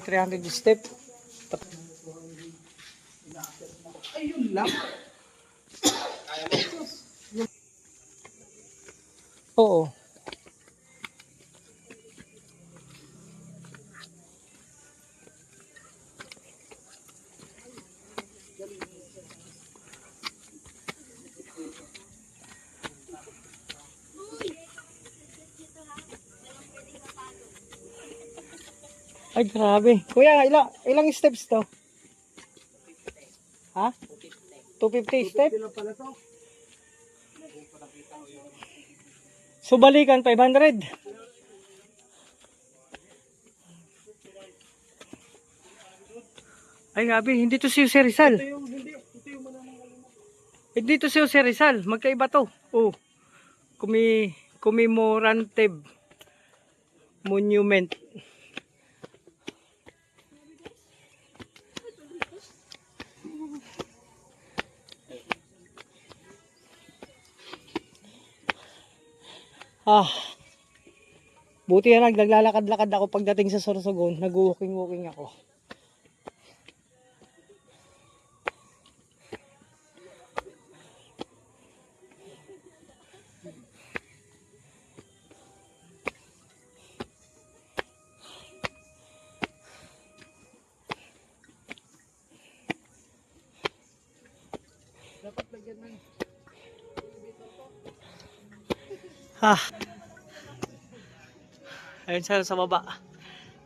300 step. Ayun lang. Oo. Ay, grabe. Kuya, ilang steps to? Ha? 250 step? Ilan pala to? So, balikan 500. Ay, grabe. Hindi to si Jose Rizal. Ito yung manananggalin mo. Hindi to si Jose Rizal. Magkaiba to. Oh. Commemorative monument. Buti na naglalakad-lakad ako pagdating sa Sorsogon. Nag-walking-walking ako. Dapat lagyan ng Ayun sa baba.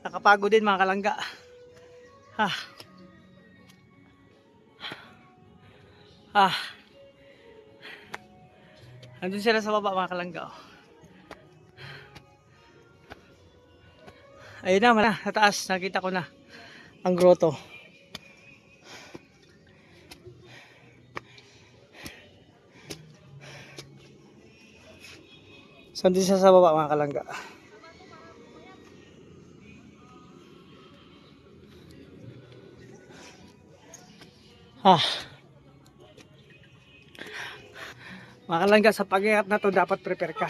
Nakapagod din mga kalangga. Ha. Andun sila sa baba mga kalangga. Oh. Ayun na, sa taas. Nakita ko na ang grotto. So, andun sila sa baba mga kalangga. Mga kalangga, sa pag-iat na to dapat prepare ka.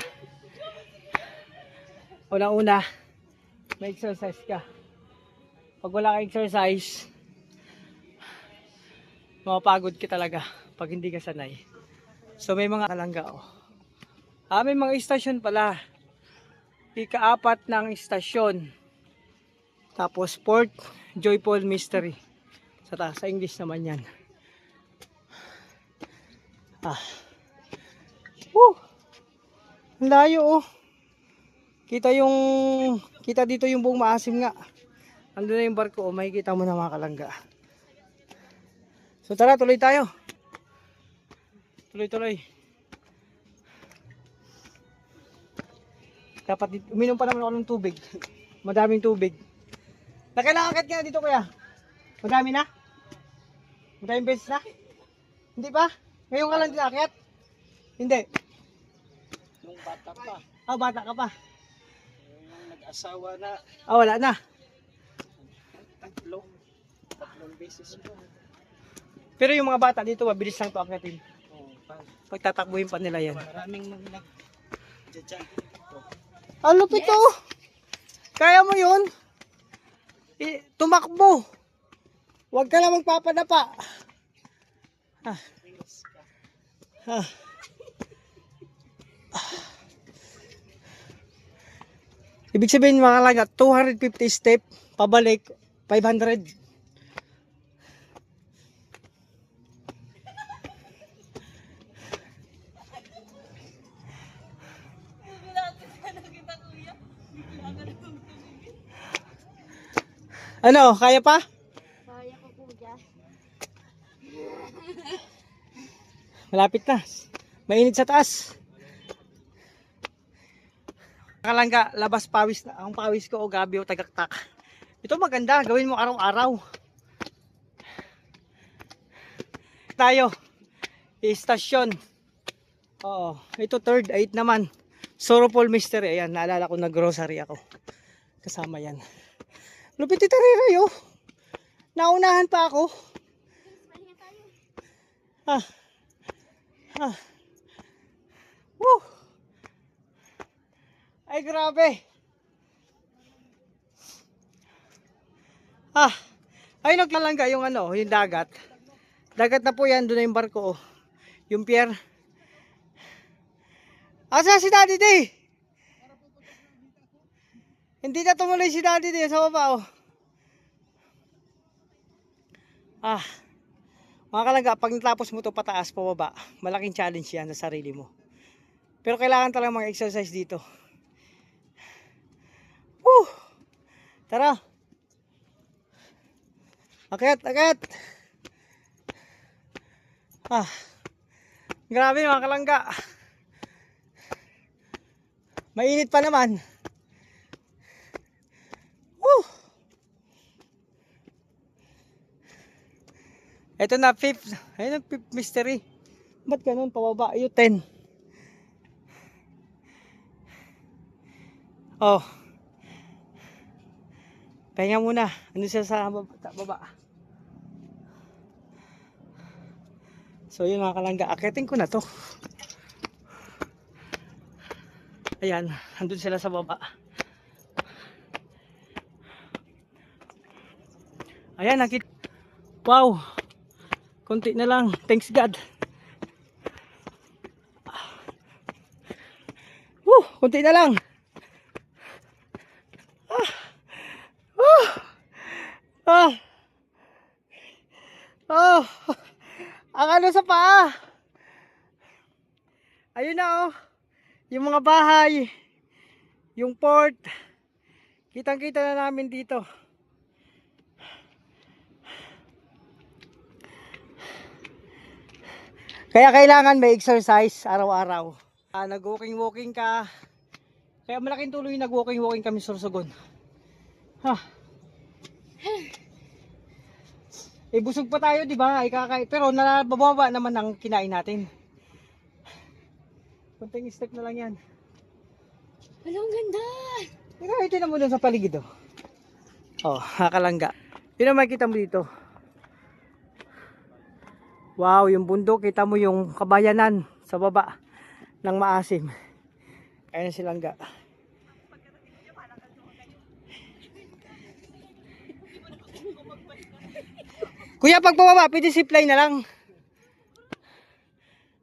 Una-una, may exercise ka. Pag wala kang exercise, mapapagod ka talaga pag hindi ka sanay. So may mga kalangga oh. May mga istasyon pala. Ika-4 ng istasyon. Tapos Port Joyful Mystery. Sa taas, sa English naman yan. Ang layo oh. Kita dito yung buong Maasim nga. Andun na yung barko oh, makikita mo na mga kalangga. So tara, tuloy tayo. Tuloy. Dapat uminom pa naman ako ng tubig. Madaming tubig. Nakailangan akit ka na dito kuya? Madami na? Madaming beses na? Hindi pa? Ngayon ka lang dinakit? Hindi. nung bata pa. Bata ka pa. Yung nag-asawa na Wala na. tatlong beses po. Pero yung mga bata dito, mabilis lang to akitin. Oh, Pagtatakbuhin pa nila yan. maraming nag-judge dito. Lupit to. Kaya mo yun? Tumakbo. Huwag ka na magpapadapa. Ibig sabihin mga kalangga, 250 step, pabalik, 500. Ano, kaya pa? Kaya ko po dyan. Malapit na. Mainit sa taas. Kalangga, labas pawis na. Ang pawis ko, gabi o tagaktak. Ito maganda, gawin mo araw-araw. Tayo, istasyon. Oo, ito 3rd, 8 naman. Sorrowful Mystery. Ayan, naalala ko na grocery ako. Kasama yan. Lupit ito rin oh. Naunahan pa ako. Woo! Ay grabe. Ah, ay naglalangga yung ano, yung dagat. Dagat na po yan, doon na yung barko. Oh. Yung pier. Asa si Daddy Day? Hindi na tumuloy si Daddy Day sa baba. Oh. Ah, mga kalangga, pag natapos mo to pataas, pababa, malaking challenge yan sa sarili mo. Pero kailangan talaga mga exercise dito. Woo! Tara! Akyat, akyat! Ah, grabe mga kalangga. Mainit pa naman. Woo! Ito na fifth. Ayun ang fifth mystery. Ba't ganun pababa? Ayun 10. Oh. Pahinga muna. Ano siya sa baba? So yun mga kalangga. Akitin ko na to. Ayan. Andun sila sa baba. Ayan. Nakita. Wow. Konti na lang. Thanks God. Woo! Konti na lang. Ah! Oh! Ang ano sa paa? Ayun na oh. Yung mga bahay. Yung port. Kitang-kita na namin dito. Kaya kailangan may exercise araw-araw. Nag-walking-walking ka. Kaya malaking tuloy nag-walking-walking kami sa Sorsogon. Ha. Eh busog pa tayo, di ba? Pero nabababa naman ang kinain natin. Kunting step na lang yan. Walang ganda! Ikaw, ito mo dun sa paligid oh. Oh, nakalangga. Yun ang makikita mo dito. Wow, yung bundok, kita mo yung kabayanan sa baba ng Maasim. Ayan si Langga. Kuya, pag pababa, pwede zipline na lang.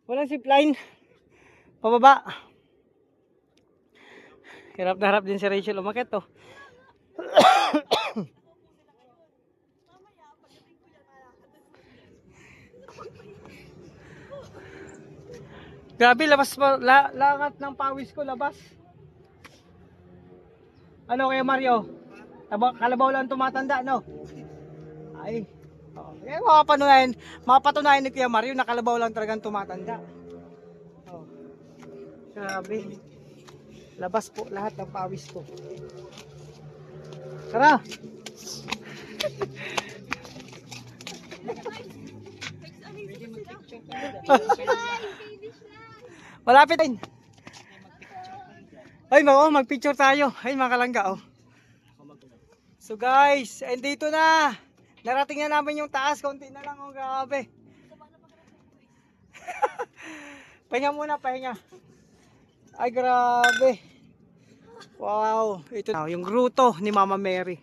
Walang zipline. Pababa. Hirap na harap din si Rachel umakit to. Grabe, labas pa, langat ng pawis ko, labas. Ano kaya Mario? Kalabaw lang tumatanda, no? Ay. Oh. Eh, mapatunayan ni Kuya Mario na kalabaw lang talagang tumatanda. Oh. Grabe. Labas po lahat ng pawis ko. Tara! Malapit din. Ay, magpicture tayo. Ay, mga kalangga, oh. So guys, dito na. Narating na namin yung taas. Konti na lang, oh, grabe. Pahinga muna, pahinga. Ay, grabe. Wow. Ito na, yung gruto ni Mama Mary.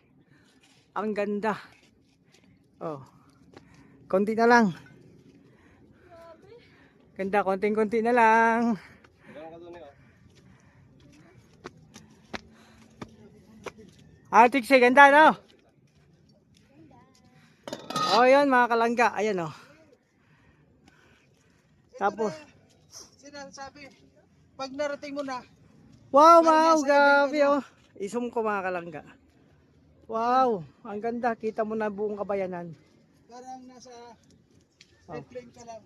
Ang ganda. Oh. Konti na lang. Ganda, konting-konti na lang. Tikse, ganda, no? Oh, yun, mga kalangga. Ayan, oh. Tapos, Sinasabi, pag narating mo na, wow, parang wow, nasa grabe, ibig ka oh. Isum ko, mga kalangga. Wow, ang ganda. Kita mo na buong kabayanan. parang nasa Oh. airplane ka lang.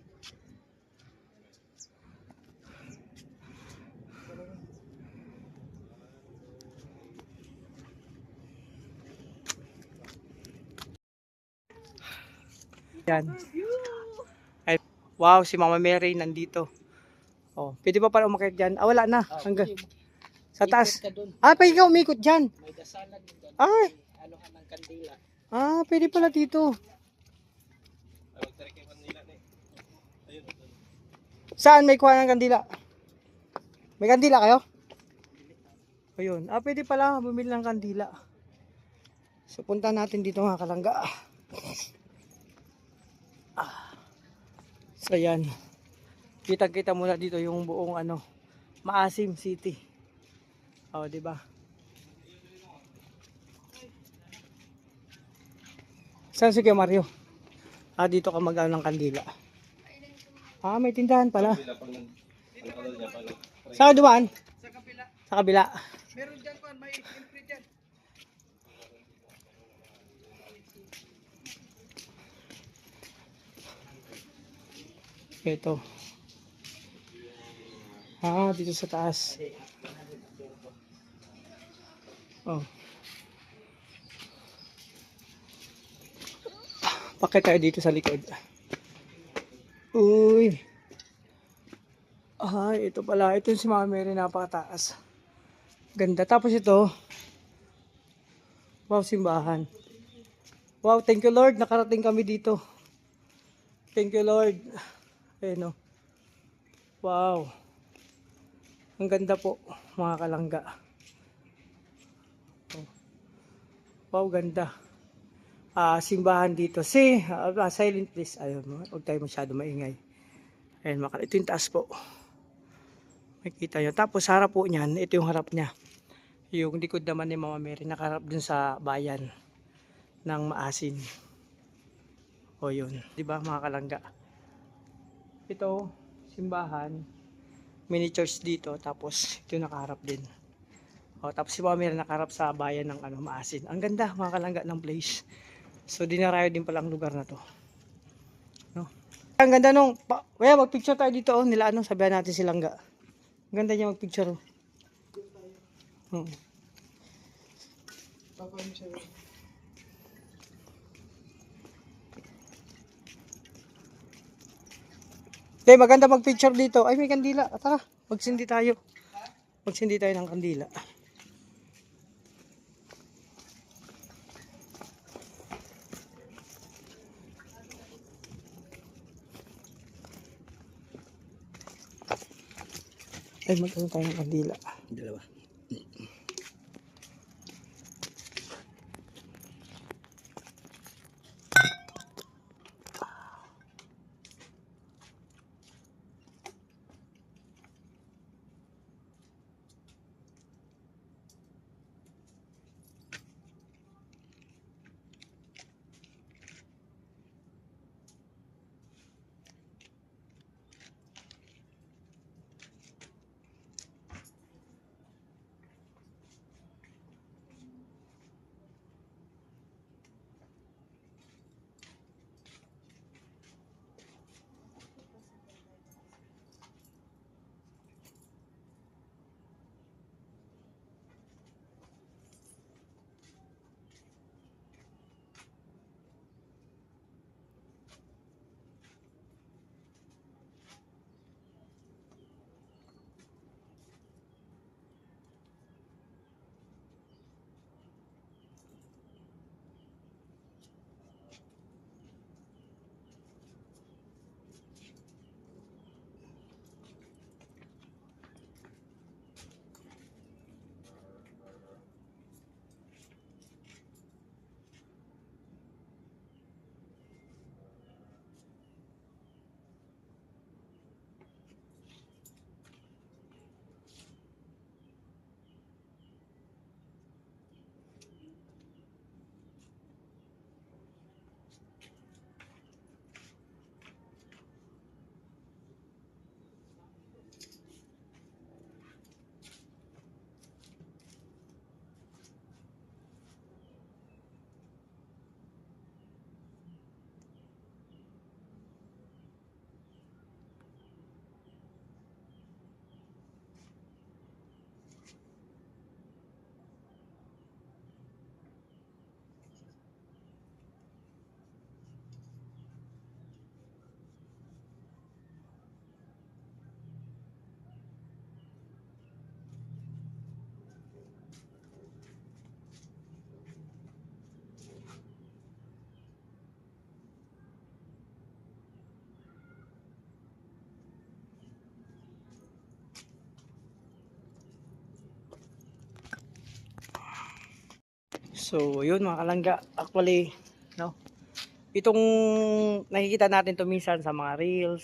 Yan. Ay, wow, si Mama Mary nandito. Oh, pwede pa pala umakyat dyan? Ah, wala na. Hanggang sa taas. Ikot ka dun. Ah, pwede ka umikot dyan. May dasalan din doon. Ay. Anuhan ng kandila. Ah, pwede pala dito. Saan may kuha ng kandila? May kandila kayo? Ayun. Ah, pwede pala bumili ng kandila. So punta natin dito mga kalangga. So yan. Kita-kita muna dito yung buong Maasim City. Oh, di ba? Saan si Kuya Mario? Dito ka mag-ano ng kandila. May tindahan pala. Saan dumaan? Sa kapila. Sa kabila. Meron dyan pa, may entry dyan. Ito. Dito sa taas. Oh. Pakit tayo dito sa likod. Uy. Ito pala. Ito yung si Mama Mary, napakataas. Ganda. Tapos ito. Wow, simbahan. Wow, thank you Lord. Nakarating kami dito. Thank you Lord. Ayun o. Wow. Ang ganda po, mga kalangga. Oh. Wow, ganda. Simbahan dito. Silent please. Ayun, huwag tayo masyado maingay. Ayun, ito yung taas po. Makikita nyo. Tapos harap po niyan, ito yung harap niya. Yung likod naman ni Mama Mary, nakaharap dun sa bayan ng Maasin. O yun, di ba mga kalangga? Ito, simbahan, mini church dito, tapos ito nakaharap din. Tapos si Mama Mary nakaharap sa bayan ng Maasin. Ang ganda mga kalangga ng place. So dinarayo din pala ang lugar na to. No? Ang ganda nung, kaya mag-picture tayo dito nila sabihan natin si Langga. Ang ganda niya mag-picture. Papaano siya? Maganda mag-picture dito. Ay, may kandila. Tara, magsindi tayo. Magsindi tayo ng kandila. Ay, magkano tayo ng kandila. Dalawa. So, yun mga kalangga. Actually, no, itong nakikita natin to minsan sa mga reels,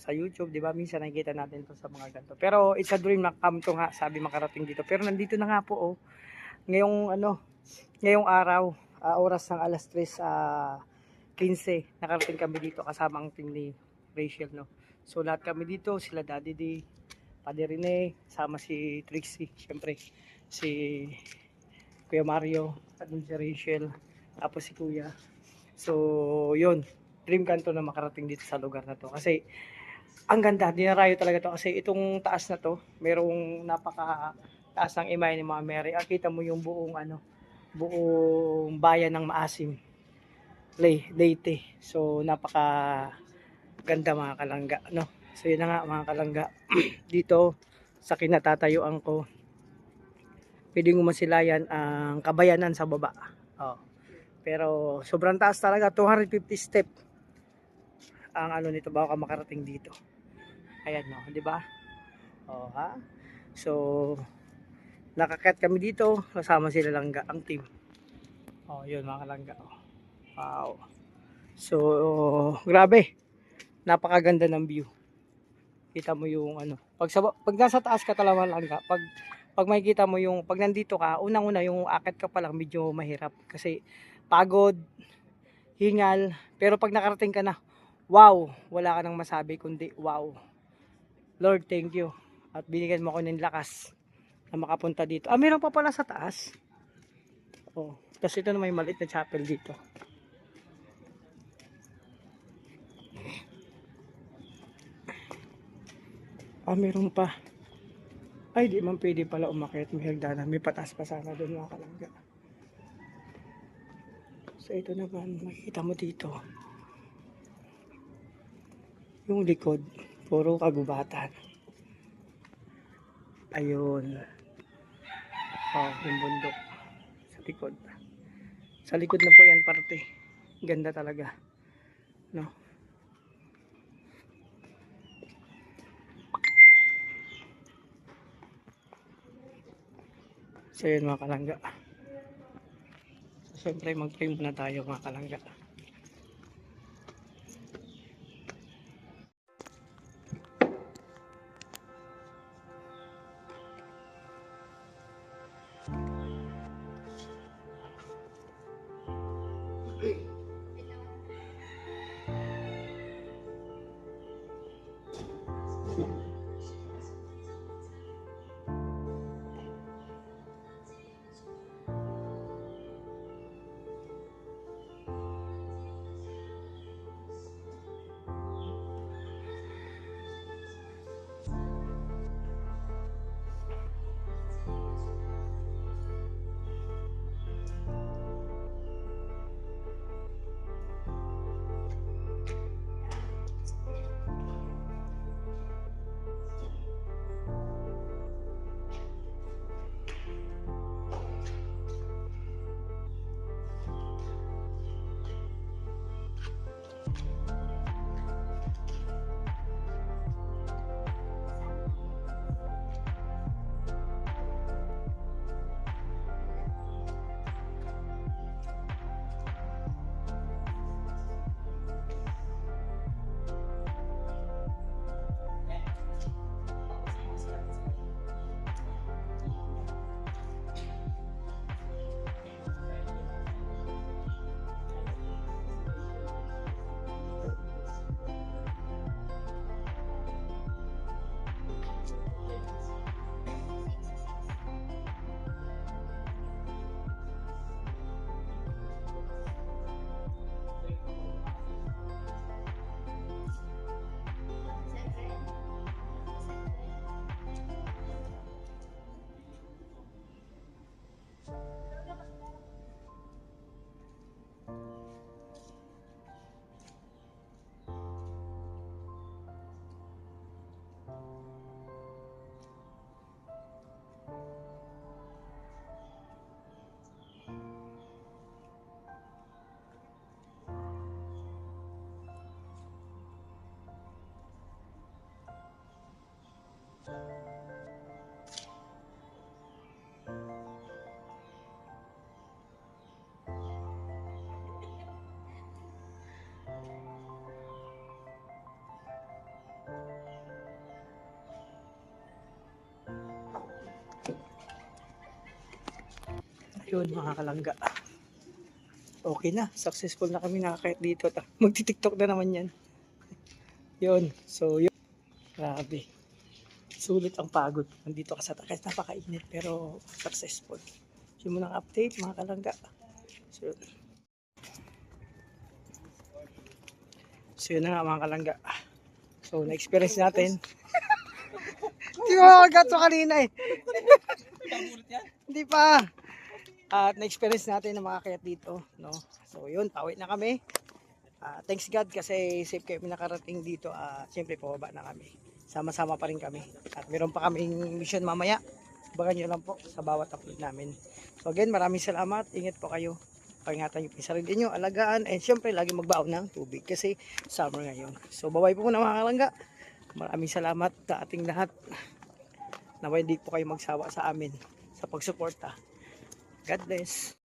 sa YouTube, 'di ba? Minsan nakikita natin to sa mga ganito. Pero it's a dream na come to nga, sabi makarating dito. Pero nandito na nga po oh. Ngayong araw, oras ng alas 3 15, nakarating kami dito kasama ang team ni Rachel, no. So lahat kami dito, sila Daddy D, Padre Rene, sama si Trixie, syempre si Kuya Mario, at dun si Rachel, tapos si Kuya. So, yun. Dream kanto na makarating dito sa lugar na to. Kasi, ang ganda. Dinarayo talaga to. Kasi itong taas na to, merong napaka taas ng imay ni Mama Mary. Kita mo yung buong bayan ng Maasim, Leyte. So, napaka ganda mga kalangga, no? So, yun na nga mga kalangga. Dito, sa kinatatayuan ko, pwedeng umasilayan ang Kabayanan sa baba. Oh. Pero sobrang taas talaga, 250 step ang ano nito bago ka makarating dito. Ayan no, di ba? Oh, ha? So, nakakat kami dito, kasama sila Langga, ang team. Oh, yun mga kalangga. Wow. So, grabe. Napakaganda ng view. Kita mo yung ano. Pag nasa taas ka talaga Langga, pag makikita mo yung pag nandito ka, unang-una yung akit ka pa lang medyo mahirap kasi pagod, hingal, pero pag nakarating ka na, wow, wala ka nang masabi kundi wow. Lord, thank you. At binigyan mo ako ng lakas na makapunta dito. Meron pa pala sa taas. Oh, kasi ito na may maliit na chapel dito. Meron pa. Ay, di man pwede pala umakyat. May hagdanan. May patas pa sana doon mga kalangga. So, ito naman, makikita mo dito. Yung likod, puro kagubatan. Ayun. Oh, yung bundok. Sa likod. Sa likod na po yan parte. Ganda talaga. No? So, yun mga kalangga. So, syempre, mag-pray muna tayo mga kalangga. Yun mga kalangga. Okay na. Successful na kami nakakayat dito. Magti-tiktok na naman yan. Yun. So yun. Grabe. Sulit ang pagod. Nandito ka sa takas. Napakainit pero successful. Yun muna ang update mga kalangga. So yun na nga mga kalangga. So na-experience natin. Hindi mo makagatso kanina eh. Hindi pa. At na-experience natin na makakayat dito. No? So yun, pauwi na kami. Thanks God kasi safe kayo nakarating dito. Siyempre pababa na kami. Sama-sama pa rin kami. At meron pa kaming mission mamaya. Bagan nyo lang po sa bawat upload namin. So again, maraming salamat. Ingat po kayo. Pangingatan nyo po yung sarili nyo, alagaan. And siyempre, lagi magbaon ng tubig kasi summer ngayon. So bye-bye po muna mga kalangga. Maraming salamat sa ating lahat. Naway hindi po kayo magsawa sa amin sa pagsuporta. God bless.